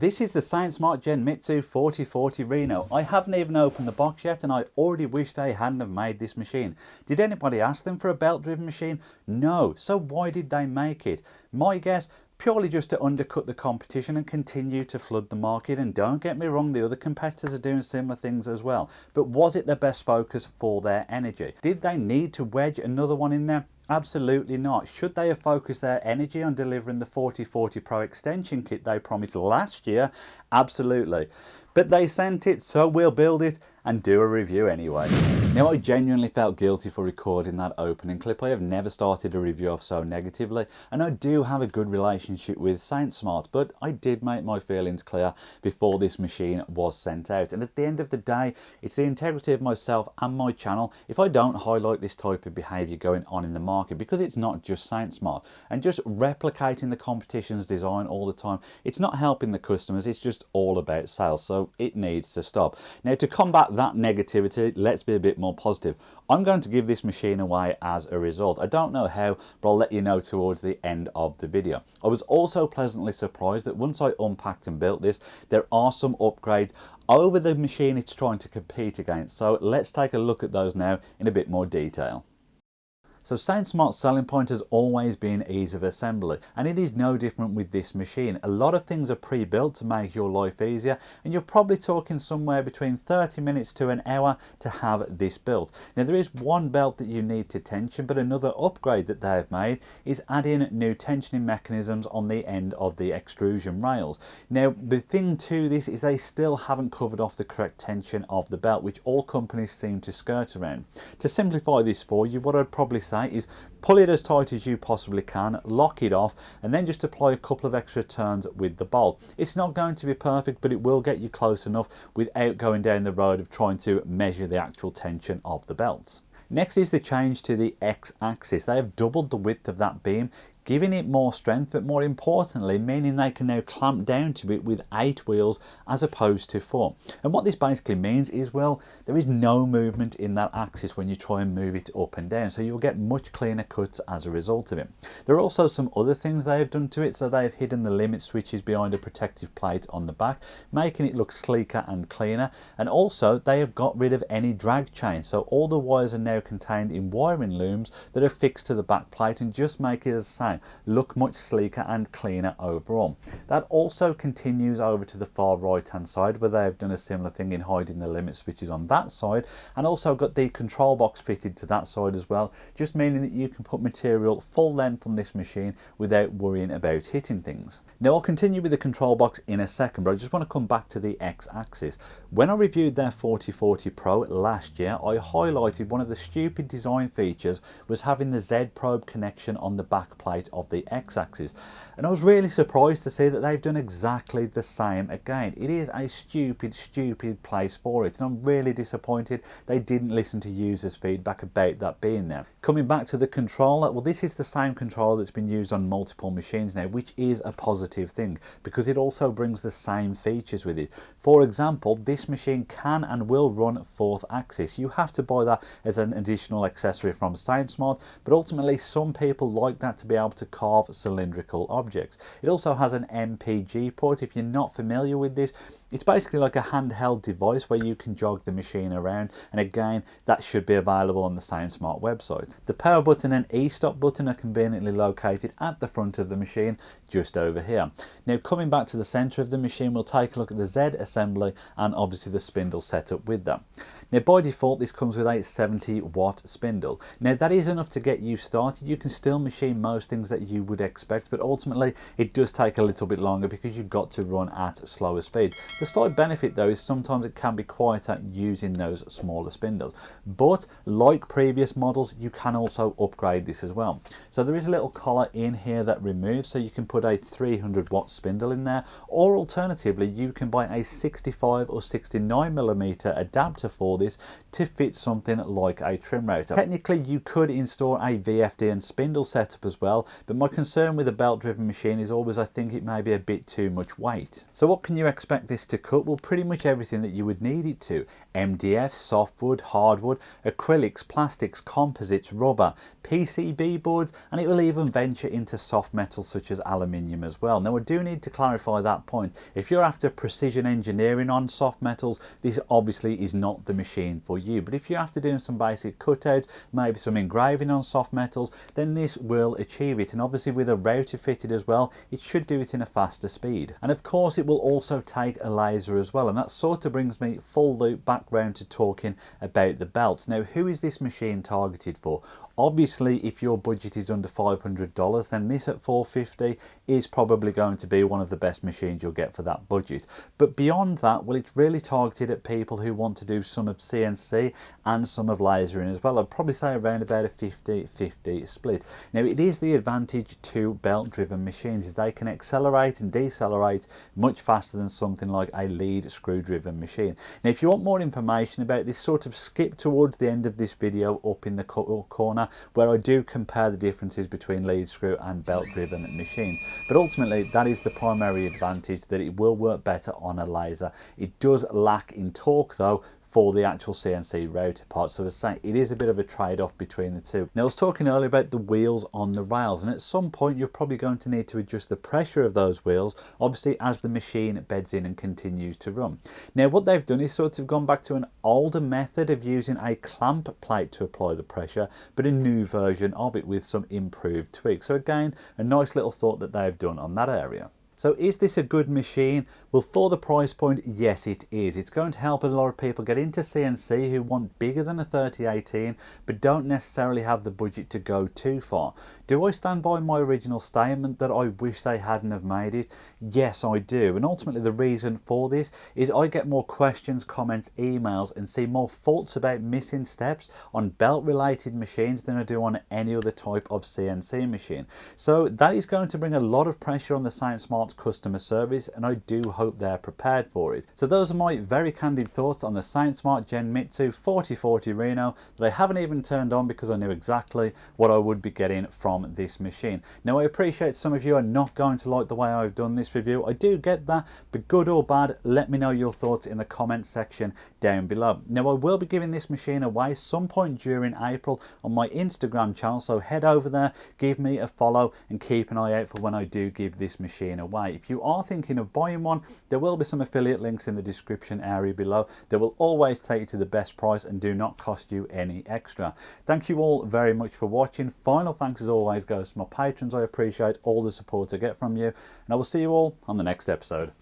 This is the Sainsmart Genmitsu 4040 Reno. I haven't even opened the box yet and I already wish they hadn't have made this machine. Did anybody ask them for a belt driven machine? No. So why did they make it? My guess, purely just to undercut the competition and continue to flood the market. And don't get me wrong, the other competitors are doing similar things as well. But was it the best focus for their energy? Did they need to wedge another one in there? Absolutely not. Should they have focused their energy on delivering the 4040 Pro extension kit they promised last year? Absolutely. But they sent it, so we'll build it and do a review anyway. Now, I genuinely felt guilty for recording that opening clip. I have never started a review off so negatively, and I do have a good relationship with Sainsmart, but I did make my feelings clear before this machine was sent out. And at the end of the day, it's the integrity of myself and my channel if I don't highlight this type of behaviour going on in the market, because it's not just Sainsmart. And just replicating the competition's design all the time, it's not helping the customers, it's just all about sales. So it needs to stop. Now, to combat that negativity, let's be a bit more positive. I'm going to give this machine away as a result. I don't know how, but I'll let you know towards the end of the video. I was also pleasantly surprised that once I unpacked and built this, there are some upgrades over the machine it's trying to compete against. So let's take a look at those now in a bit more detail. So Sainsmart's selling point has always been ease of assembly, and it is no different with this machine. A lot of things are pre-built to make your life easier, and you're probably talking somewhere between 30 minutes to an hour to have this built. Now, there is one belt that you need to tension, but another upgrade that they have made is adding new tensioning mechanisms on the end of the extrusion rails. Now, the thing to this is they still haven't covered off the correct tension of the belt, which all companies seem to skirt around. To simplify this for you, what I'd probably say is pull it as tight as you possibly can, lock it off, and then just apply a couple of extra turns with the bolt. It's not going to be perfect, but it will get you close enough without going down the road of trying to measure the actual tension of the belts. Next is the change to the X-axis. They have doubled the width of that beam, giving it more strength, but more importantly, meaning they can now clamp down to it with 8 wheels as opposed to 4. And what this basically means is, well, there is no movement in that axis when you try and move it up and down, so you'll get much cleaner cuts as a result of it. There are also some other things they have done to it. So they have hidden the limit switches behind a protective plate on the back, making it look sleeker and cleaner. And also they have got rid of any drag chain, so all the wires are now contained in wiring looms that are fixed to the back plate and just make it, as I say, look much sleeker and cleaner overall. That also continues over to the far right hand side, where they have done a similar thing in hiding the limit switches on that side, and also got the control box fitted to that side as well, just meaning that you can put material full length on this machine without worrying about hitting things. Now, I'll continue with the control box in a second, but I just want to come back to the X-axis. When I reviewed their 4040 Pro last year, I highlighted one of the stupid design features was having the Z probe connection on the back plate of the X-axis, and I was really surprised to see that they've done exactly the same again. It is a stupid place for it, and I'm really disappointed they didn't listen to users' feedback about that being there. Coming back to the controller, well, this is the same controller that's been used on multiple machines now, which is a positive thing because it also brings the same features with it. For example, this machine can and will run 4th axis. You have to buy that as an additional accessory from Sainsmart, but ultimately some people like that to be able to carve cylindrical objects. It also has an MPG port. If you're not familiar with this, it's basically like a handheld device where you can jog the machine around, and again, that should be available on the Sainsmart website. The power button and e-stop button are conveniently located at the front of the machine, just over here. Now, coming back to the center of the machine, we'll take a look at the Z assembly and obviously the spindle setup with that. Now, by default, this comes with a 70-watt spindle. Now, that is enough to get you started. You can still machine most things that you would expect, but ultimately it does take a little bit longer because you've got to run at slower speed. The slight benefit though is sometimes it can be quieter using those smaller spindles, but like previous models, you can also upgrade this as well. So there is a little collar in here that removes, so you can put a 300-watt spindle in there, or alternatively you can buy a 65 or 69mm adapter for this to fit something like a trim router. Technically you could install a VFD and spindle setup as well, but my concern with a belt driven machine is always I think it may be a bit too much weight. So what can you expect this likes to cut? Well, pretty much everything that you would need it to. MDF, softwood, hardwood, acrylics, plastics, composites, rubber, PCB boards, and it will even venture into soft metals such as aluminium as well. Now I do need to clarify that point. If you're after precision engineering on soft metals, this obviously is not the machine for you. But if you're after doing some basic cutouts, maybe some engraving on soft metals, then this will achieve it. And obviously with a router fitted as well, it should do it in a faster speed. And of course it will also take a laser as well, and that sort of brings me full loop back round to talking about the belts. Now, who is this machine targeted for? Obviously, if your budget is under $500, then this at $450 is probably going to be one of the best machines you'll get for that budget. But beyond that, well, it's really targeted at people who want to do some of CNC and some of lasering as well. I'd probably say around about a 50-50 split. Now, it is the advantage to belt-driven machines, is they can accelerate and decelerate much faster than something like a lead screw-driven machine. Now, if you want more information about this, sort of skip towards the end of this video up in the corner, where I do compare the differences between lead screw and belt driven machines. But ultimately that is the primary advantage, that it will work better on a laser. It does lack in torque though for the actual CNC router part, so as I say, it is a bit of a trade-off between the two. Now I was talking earlier about the wheels on the rails, and at some point you're probably going to need to adjust the pressure of those wheels, obviously as the machine beds in and continues to run. Now what they've done is sort of gone back to an older method of using a clamp plate to apply the pressure, but a new version of it with some improved tweaks. So again, a nice little thought that they've done on that area. So is this a good machine? Well, for the price point, yes it is. It's going to help a lot of people get into CNC who want bigger than a 3018 but don't necessarily have the budget to go too far. Do I stand by my original statement that I wish they hadn't have made it? Yes, I do. And ultimately the reason for this is I get more questions, comments, emails and see more faults about missing steps on belt related machines than I do on any other type of CNC machine. So that is going to bring a lot of pressure on the Sainsmart customer service, and I do hope they're prepared for it. So those are my very candid thoughts on the Sainsmart Genmitsu 4040 Reno that I haven't even turned on because I knew exactly what I would be getting from this machine. Now I appreciate some of you are not going to like the way I've done this review. I do get that, but good or bad, let me know your thoughts in the comments section down below. Now I will be giving this machine away some point during April on my Instagram channel, so head over there, give me a follow and keep an eye out for when I do give this machine away. If you are thinking of buying one, there will be some affiliate links in the description area below. They will always take you to the best price and do not cost you any extra. Thank you all very much for watching. Final thanks as always goes to my patrons. I appreciate all the support I get from you, and I will see you all on the next episode.